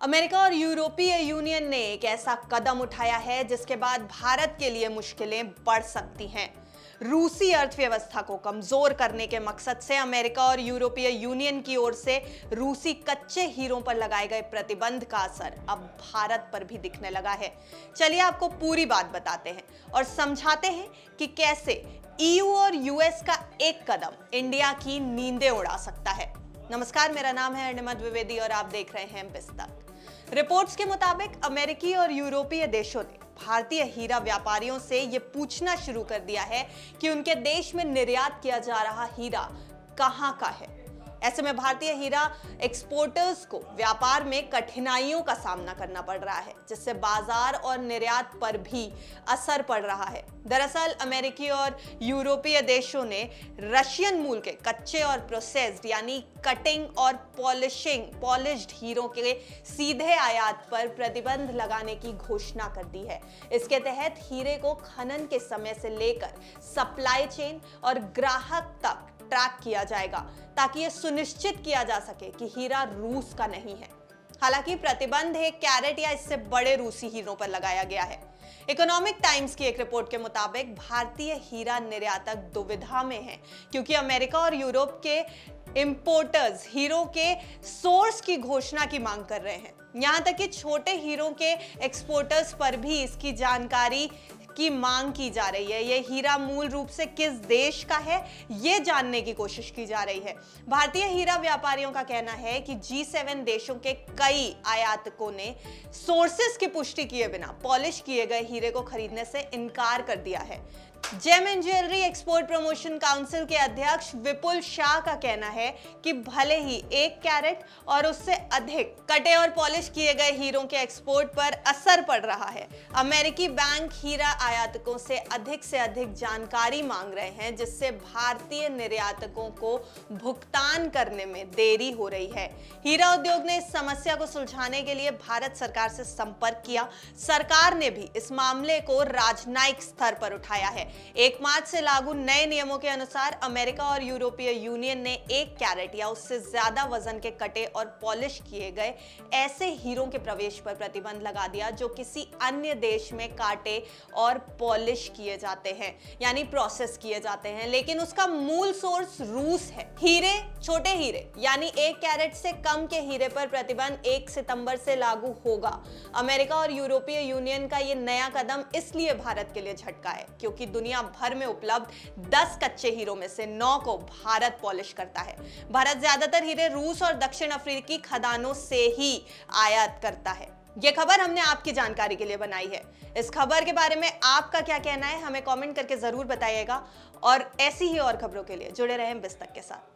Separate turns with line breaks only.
America और यूरोपीय union ने एक ऐसा कदम उठाया है जिसके बाद भारत के लिए मुश्किलें बढ़ सकती हैं। रूसी अर्थव्यवस्था को कमजोर करने के मकसद से अमेरिका और यूरोपीय यूनियन की ओर से रूसी कच्चे हीरों पर लगाए गए प्रतिबंध का असर अब भारत पर भी दिखने लगा है। चलिए आपको पूरी बात बताते हैं और समझाते हैं कि कैसे ईयू और यूएस का एक कदम इंडिया की नींदें उड़ा सकता है। नमस्कार, मेरा नाम है अर्णिमा द्विवेदी और आप देख रहे हैं बिस्तक। रिपोर्ट्स के मुताबिक अमेरिकी और यूरोपीय देशों ने भारतीय हीरा व्यापारियों से यह पूछना शुरू कर दिया है कि उनके देश में निर्यात किया जा रहा हीरा कहां का है। ऐसे में भारतीय हीरा एक्सपोर्टर्स को व्यापार में कठिनाइयों का सामना करना पड़ रहा है, जिससे बाजार और निर्यात पर भी असर पड़ रहा है। दरअसल अमेरिकी और यूरोपीय देशों ने रशियन मूल के कच्चे और प्रोसेस्ड यानी कटिंग और पॉलिश्ड हीरों के सीधे आयात पर प्रतिबंध लगाने की घोषणा कर दी है। इसके तहत हीरे को खनन के समय से लेकर सप्लाई चेन और ग्राहक तक ट्रैक किया जाएगा, ताकि यह सुनिश्चित किया जा सके कि हीरा रूस का नहीं है। हालांकि प्रतिबंध 1 कैरेट या इससे बड़े रूसी हीरों पर लगाया गया है। इकोनॉमिक टाइम्स की एक रिपोर्ट के मुताबिक भारतीय हीरा निर्यातक दुविधा में है, क्योंकि अमेरिका और यूरोप के इंपोर्टर्स हीरो के सोर्स की घोषणा की मांग कर रहे हैं। यहां तक कि छोटे हीरों के एक्सपोर्टर्स पर भी इसकी जानकारी की मांग की जा रही है। यह हीरा मूल रूप से किस देश का है, यह जानने की कोशिश की जा रही है। भारतीय हीरा व्यापारियों का कहना है कि G7 देशों के कई आयातकों ने सोर्सेस की पुष्टि किए बिना पॉलिश किए गए हीरे को खरीदने से इनकार कर दिया है। Gem and jewellery export promotion council के अध्यक्ष विपुल शाह का कहना है कि भले ही 1 कैरेट और उससे अधिक कटे और पॉलिश किए गए हीरों के एक्सपोर्ट पर असर पड़ रहा है, अमेरिकी बैंक हीरा आयातकों से अधिक जानकारी मांग रहे हैं, जिससे भारतीय निर्यातकों को भुगतान करने में देरी हो रही है। हीरा उद्योग ने इस समस्या को सुलझाने के लिए भारत सरकार से संपर्क किया। सरकार ने भी इस मामले को राजनयिक स्तर पर उठाया है। 1 मार्च से लागू नए नियमों के अनुसार अमेरिका और यूरोपीय यूनियन ने 1 कैरेट या उससे ज्यादा वजन के कटे और पॉलिश किए गए ऐसे हीरों के प्रवेश पर प्रतिबंध लगा दिया जो किसी अन्य देश में काटे और पॉलिश किए जाते हैं, यानी प्रोसेस किए जाते हैं, लेकिन उसका मूल सोर्स रूस है। छोटे हीरे यानी 1 कैरेट से कम के हीरे पर प्रतिबंध 1 सितंबर से लागू होगा। अमेरिका और यूरोपीय यूनियन का यह नया कदम इसलिए भारत के लिए झटका है क्योंकि दुनिया भर में उपलब्ध 10 कच्चे हीरों में से 9 को भारत पॉलिश करता है। भारत ज्यादातर हीरे रूस और दक्षिण अफ्रीकी खदानों से ही आयात करता है। यह खबर हमने आपकी जानकारी के लिए बनाई है। इस खबर के बारे में आपका क्या कहना है, हमें कमेंट करके जरूर बताइएगा और ऐसी ही और खबरों के लिए जुड़े रहें बिस्तक के साथ।